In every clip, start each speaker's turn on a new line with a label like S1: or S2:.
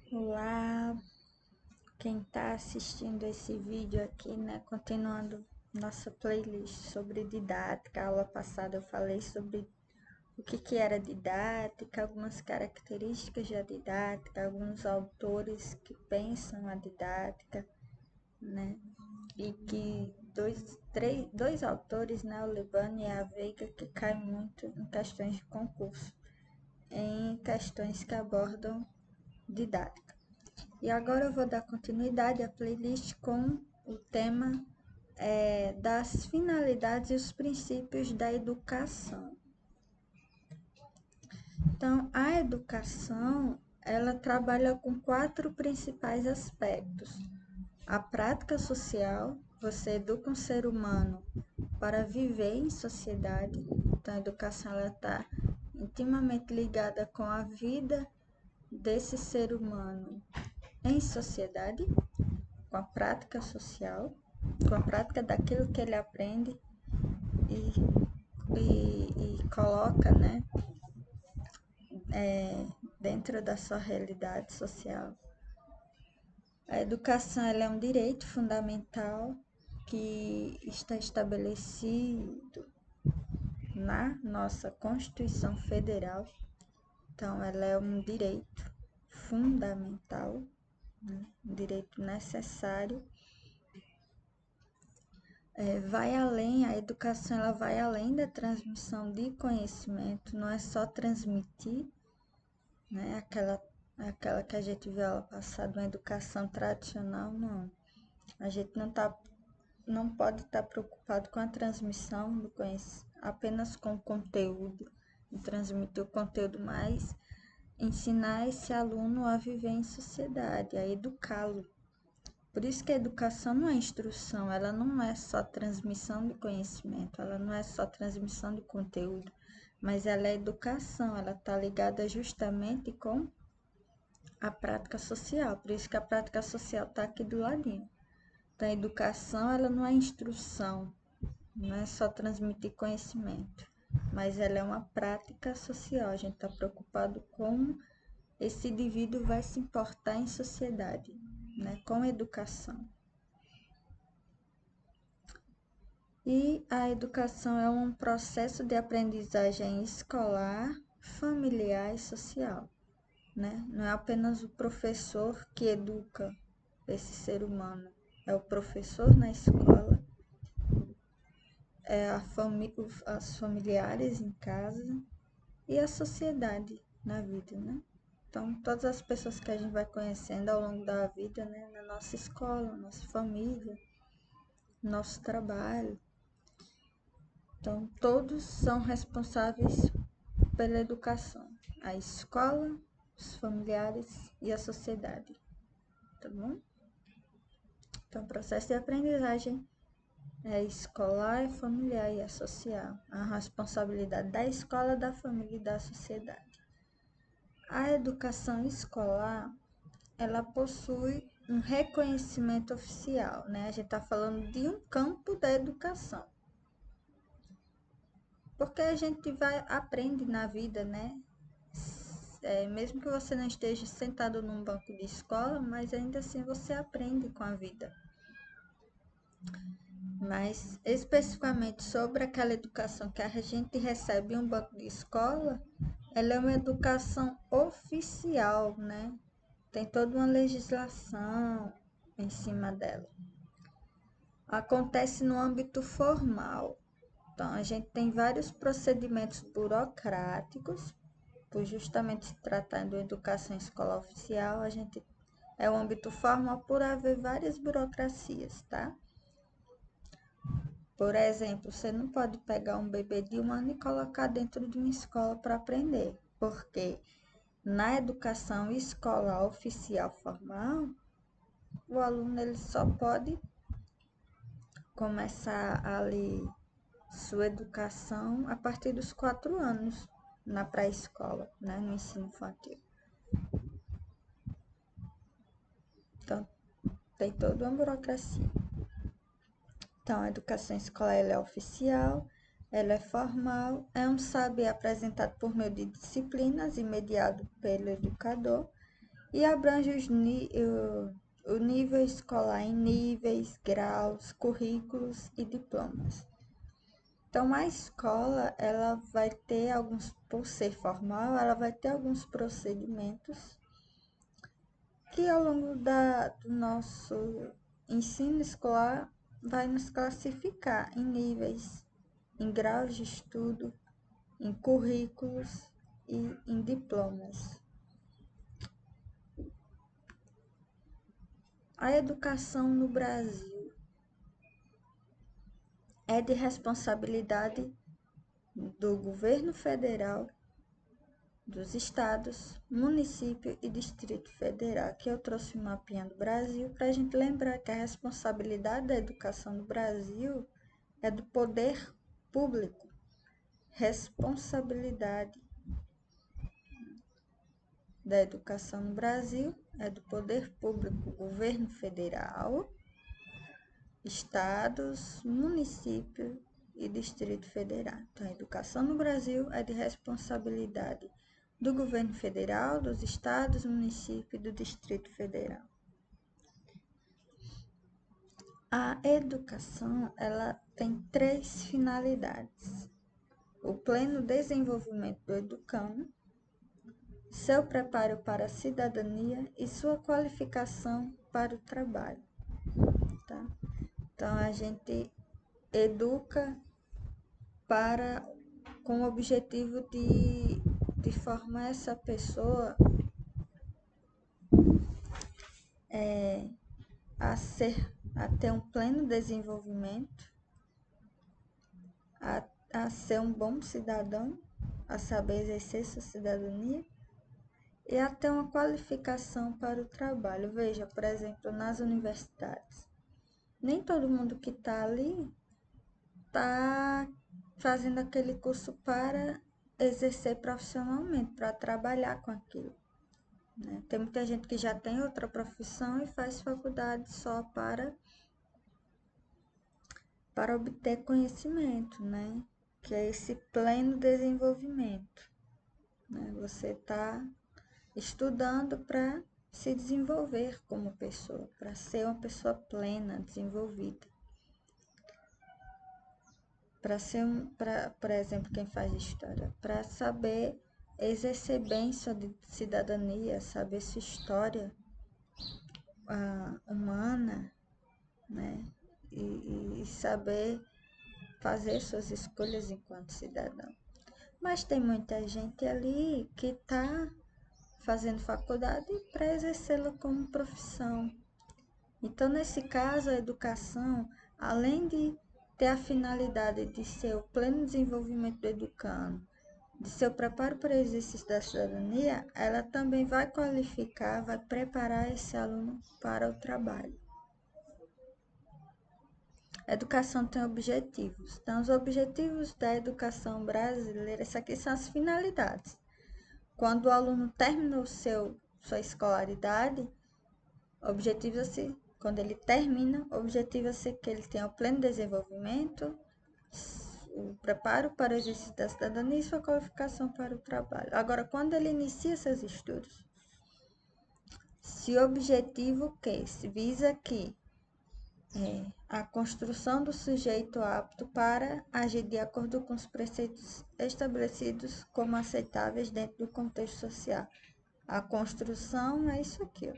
S1: Olá, quem está assistindo esse vídeo aqui, né? Continuando nossa playlist sobre didática. A aula passada eu falei sobre o que era didática, algumas características da didática, alguns autores que pensam a didática, né? E que dois autores, né? O Libano e a Veiga, que caem muito em questões de concurso, em questões que abordam didática. E agora eu vou dar continuidade à playlist com o tema das finalidades e os princípios da educação. Então, a educação, ela trabalha com 4 principais aspectos. A prática social, você educa um ser humano para viver em sociedade. Então, a educação está intimamente ligada com a vida desse ser humano em sociedade, com a prática social, com a prática daquilo que ele aprende e, e coloca, né, dentro da sua realidade social. A educação ela é um direito fundamental que está estabelecido na nossa Constituição Federal. Então, ela é um direito fundamental, né, um direito necessário. Vai além, a educação ela vai além da transmissão de conhecimento, não é só transmitir, né, aquela que a gente viu ela passada, uma educação tradicional, não. A gente não pode estar preocupado com a transmissão do conhecimento, apenas com o conteúdo, transmitir o conteúdo, mas ensinar esse aluno a viver em sociedade, a educá-lo. Por isso que a educação não é instrução, ela não é só transmissão de conhecimento, ela não é só transmissão de conteúdo, mas ela é educação, ela está ligada justamente com a prática social, por isso que a prática social está aqui do ladinho. Então, a educação, ela não é instrução, não é só transmitir conhecimento, mas ela é uma prática social, a gente está preocupado com esse indivíduo vai se importar em sociedade, né, com educação. E a educação é um processo de aprendizagem escolar, familiar e social, né? Não é apenas o professor que educa esse ser humano, é o professor na escola, é as familiares em casa e a sociedade na vida, né? Então, todas as pessoas que a gente vai conhecendo ao longo da vida, né? Na nossa escola, nossa família, nosso trabalho. Então, todos são responsáveis pela educação, a escola, os familiares e a sociedade, tá bom? Então, o processo de aprendizagem é escolar, é familiar e é social, a responsabilidade da escola, da família e da sociedade. A educação escolar, ela possui um reconhecimento oficial, né? A gente está falando de um campo da educação. Porque a gente aprende na vida, né? Mesmo que você não esteja sentado num banco de escola, mas ainda assim você aprende com a vida. Mas especificamente sobre aquela educação que a gente recebe em um banco de escola, ela é uma educação oficial, né? Tem toda uma legislação em cima dela. Acontece no âmbito formal. Então, a gente tem vários procedimentos burocráticos, por justamente se tratando de educação escolar oficial, a gente é o âmbito formal por haver várias burocracias, tá? Por exemplo, você não pode pegar um bebê de 1 ano e colocar dentro de uma escola para aprender, porque na educação escolar oficial formal, o aluno ele só pode começar ali sua educação a partir dos 4 anos na pré-escola, né, no ensino infantil. Então, tem toda uma burocracia. Então, a educação escolar ela é oficial, ela é formal, é um saber apresentado por meio de disciplinas e mediado pelo educador, e abrange o nível escolar em níveis, graus, currículos e diplomas. Então, a escola, ela vai ter por ser formal, ela vai ter alguns procedimentos que ao longo do nosso ensino escolar vai nos classificar em níveis, em graus de estudo, em currículos e em diplomas. A educação no Brasil é de responsabilidade do governo federal, dos estados, município e Distrito Federal. Aqui eu trouxe o mapinha do Brasil para a gente lembrar que a responsabilidade da educação no Brasil é do poder público. Responsabilidade da educação no Brasil é do poder público, governo federal, estados, município e Distrito Federal. Então, a educação no Brasil é de responsabilidade do governo federal, dos estados, município e do Distrito Federal. A educação, ela tem 3 finalidades: o pleno desenvolvimento do educando, seu preparo para a cidadania e sua qualificação para o trabalho. Tá? Então, a gente educa com o objetivo de formar essa pessoa a ter um pleno desenvolvimento, a ser um bom cidadão, a saber exercer sua cidadania e a ter uma qualificação para o trabalho. Veja, por exemplo, nas universidades, nem todo mundo que está ali está fazendo aquele curso para exercer profissionalmente, para trabalhar com aquilo. Né? Tem muita gente que já tem outra profissão e faz faculdade só para obter conhecimento, né? Que é esse pleno desenvolvimento. Né? Você está estudando para se desenvolver como pessoa, para ser uma pessoa plena, desenvolvida. Por exemplo, quem faz história, para saber exercer bem sua cidadania, saber sua história humana, né? E saber fazer suas escolhas enquanto cidadão. Mas tem muita gente ali que está fazendo faculdade para exercê-la como profissão. Então, nesse caso, a educação, além de ter a finalidade de ser o pleno desenvolvimento do educando, de seu preparo para o exercício da cidadania, ela também vai qualificar, vai preparar esse aluno para o trabalho. A educação tem objetivos. Então, os objetivos da educação brasileira, essas aqui são as finalidades. Quando o aluno termina sua escolaridade, objetiva-se, quando ele termina, objetiva-se que ele tenha o pleno desenvolvimento, o preparo para o exercício da cidadania e sua qualificação para o trabalho. Agora, quando ele inicia seus estudos, se objetivo que se visa que a construção do sujeito apto para agir de acordo com os preceitos estabelecidos como aceitáveis dentro do contexto social. A construção é isso aqui, ó.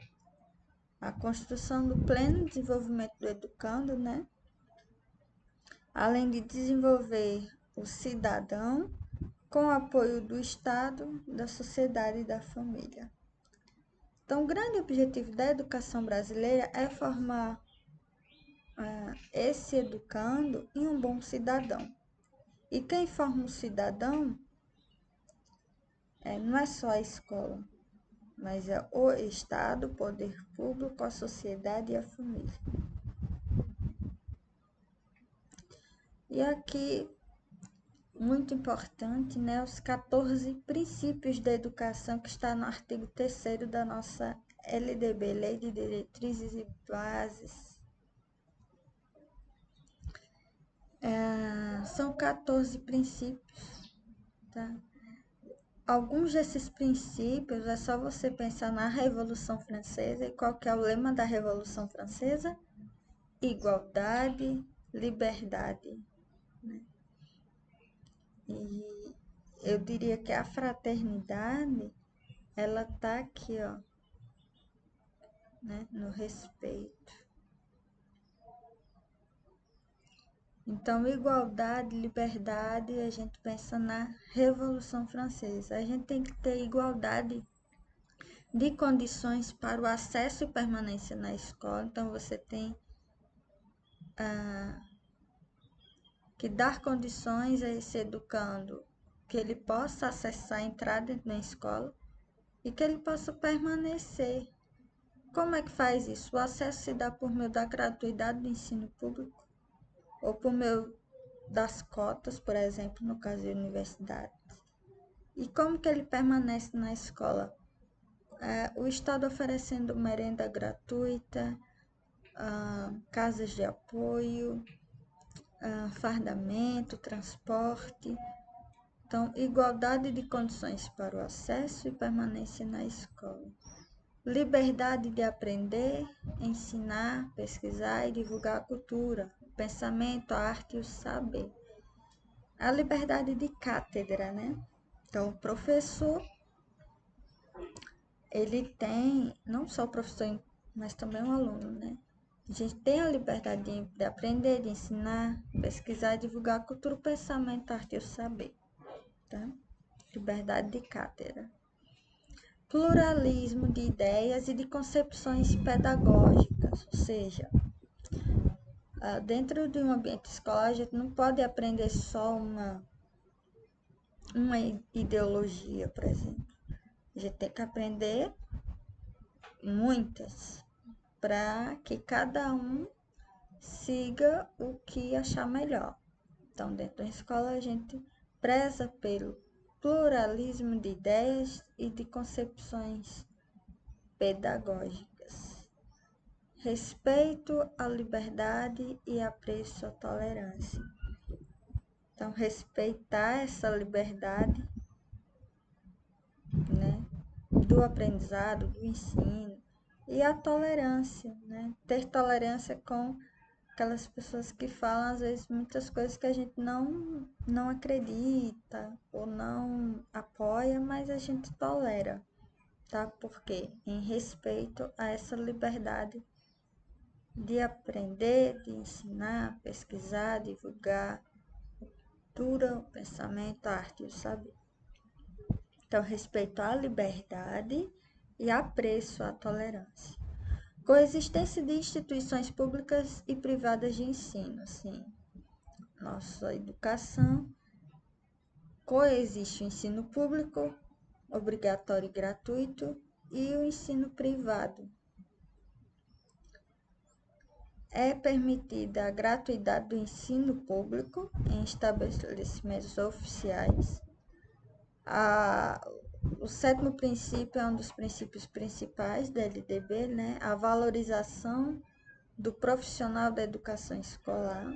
S1: A construção do pleno desenvolvimento do educando, né? Além de desenvolver o cidadão com o apoio do Estado, da sociedade e da família. Então, o grande objetivo da educação brasileira é formar esse educando em um bom cidadão. E quem forma o cidadão não é só a escola, mas é o Estado, o poder público, a sociedade e a família. E aqui, muito importante, né, os 14 princípios da educação que está no artigo 3º da nossa LDB, Lei de Diretrizes e Bases. São 14 princípios, tá? Alguns desses princípios é só você pensar na Revolução Francesa. E qual que é o lema da Revolução Francesa? Igualdade, liberdade, né? E eu diria que a fraternidade, ela tá aqui, ó, né, no respeito. Então, igualdade, liberdade, a gente pensa na Revolução Francesa. A gente tem que ter igualdade de condições para o acesso e permanência na escola. Então, você tem que dar condições a esse educando que ele possa acessar, entrar dentro da escola e que ele possa permanecer. Como é que faz isso? O acesso se dá por meio da gratuidade do ensino público ou por meio das cotas, por exemplo, no caso de universidades. E como que ele permanece na escola? O Estado oferecendo merenda gratuita, casas de apoio, fardamento, transporte. Então, igualdade de condições para o acesso e permanência na escola. Liberdade de aprender, ensinar, pesquisar e divulgar a cultura, o pensamento, a arte e o saber. A liberdade de cátedra, né? Então, o professor, ele tem, não só o professor, mas também o aluno, né? A gente tem a liberdade de aprender, de ensinar, pesquisar e divulgar a cultura, o pensamento, a arte e o saber, tá? Liberdade de cátedra. Pluralismo de ideias e de concepções pedagógicas, ou seja, dentro de um ambiente escolar a gente não pode aprender só uma ideologia, por exemplo. A gente tem que aprender muitas para que cada um siga o que achar melhor. Então, dentro da escola a gente preza pelo pluralismo de ideias e de concepções pedagógicas. Respeito à liberdade e apreço à tolerância. Então, respeitar essa liberdade, né, do aprendizado, do ensino, e a tolerância, né? Ter tolerância com aquelas pessoas que falam, às vezes, muitas coisas que a gente não acredita ou não apoia, mas a gente tolera, tá? Porque em respeito a essa liberdade de aprender, de ensinar, pesquisar, divulgar cultura, o pensamento, a arte e o saber. Então, respeito à liberdade e apreço à tolerância. Coexistência de instituições públicas e privadas de ensino, sim. Nossa educação coexiste o ensino público, obrigatório e gratuito, e o ensino privado. É permitida a gratuidade do ensino público em estabelecimentos oficiais. O sétimo princípio é um dos princípios principais da LDB, né? A valorização do profissional da educação escolar.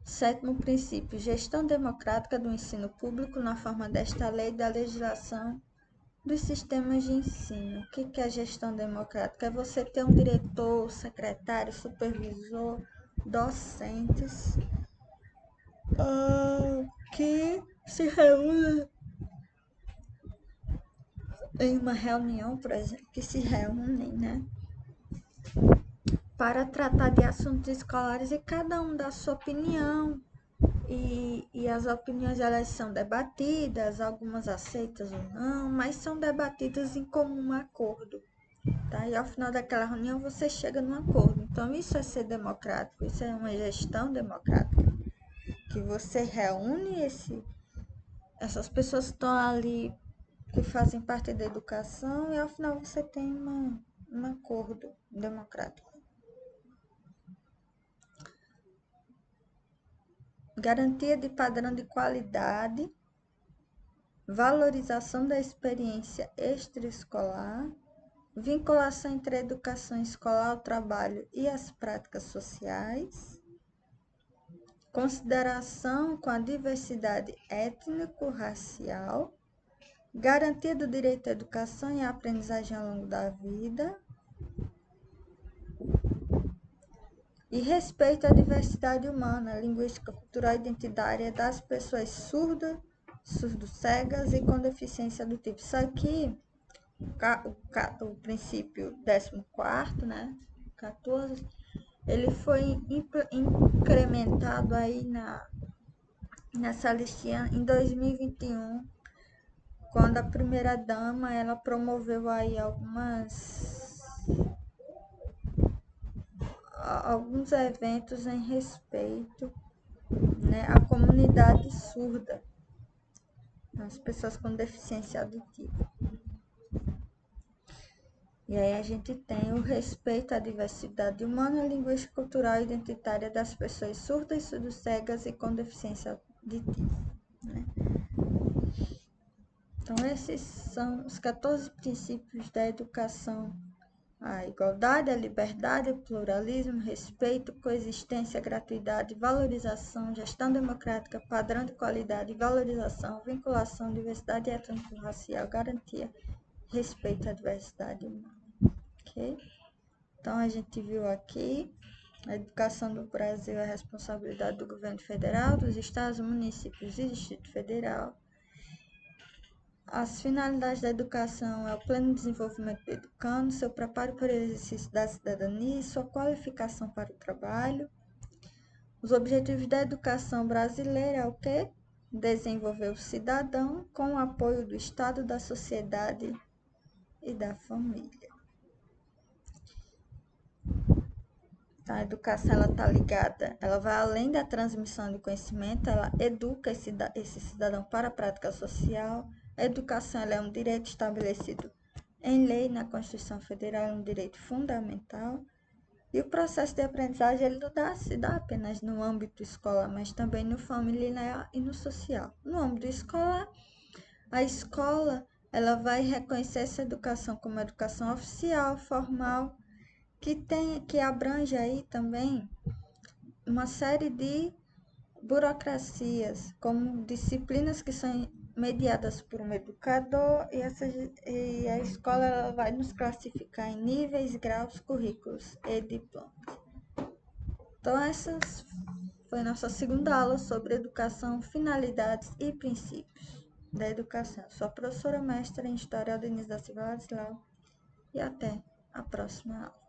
S1: Sétimo princípio, gestão democrática do ensino público na forma desta lei e da legislação dos sistemas de ensino. O que é a gestão democrática? É você ter um diretor, secretário, supervisor, docentes que se reúnem em uma reunião, por exemplo, que se reúnem, né, para tratar de assuntos escolares e cada um dá sua opinião. E as opiniões elas são debatidas, algumas aceitas ou não, mas são debatidas em comum acordo, tá? E ao final daquela reunião você chega num acordo. Então isso é ser democrático, isso é uma gestão democrática, que você reúne essas pessoas que estão ali, que fazem parte da educação, e ao final você tem um acordo democrático. Garantia de padrão de qualidade, valorização da experiência extraescolar, vinculação entre a educação escolar, o trabalho e as práticas sociais, consideração com a diversidade étnico-racial, garantia do direito à educação e à aprendizagem ao longo da vida, e respeito à diversidade humana, linguística, cultural e identitária das pessoas surdas, surdo-cegas e com deficiência do tipo. Isso aqui, o princípio 14º, né, 14, ele foi incrementado aí nessa listinha em 2021, quando a primeira-dama, ela promoveu aí alguns eventos em respeito, né, à comunidade surda, as pessoas com deficiência auditiva. E aí a gente tem o respeito à diversidade humana, linguística, cultural e identitária das pessoas surdas, surdo-cegas e com deficiência auditiva, né? Então esses são os 14 princípios da educação: a igualdade, a liberdade, o pluralismo, respeito, coexistência, gratuidade, valorização, gestão democrática, padrão de qualidade, valorização, vinculação, diversidade étnico-racial, garantia, respeito à diversidade humana. Ok? Então a gente viu aqui, a educação do Brasil é responsabilidade do governo federal, dos estados, municípios e Distrito Federal. As finalidades da educação é o pleno desenvolvimento do educando, seu preparo para o exercício da cidadania e sua qualificação para o trabalho. Os objetivos da educação brasileira é o quê? Desenvolver o cidadão com o apoio do Estado, da sociedade e da família. A educação, ela está ligada, ela vai além da transmissão de conhecimento, ela educa esse cidadão para a prática social. A educação, ela é um direito estabelecido em lei, na Constituição Federal, é um direito fundamental. E o processo de aprendizagem, ele não se dá apenas no âmbito escolar, mas também no familiar e no social. No âmbito escolar, a escola, ela vai reconhecer essa educação como educação oficial, formal, que abrange aí também uma série de burocracias, como disciplinas que são mediadas por um educador, e a escola, ela vai nos classificar em níveis, graus, currículos e diplomas. Então essa foi nossa segunda aula sobre educação, finalidades e princípios da educação. Sou a professora mestra em História Denise da Silva Ladislau, e até a próxima aula.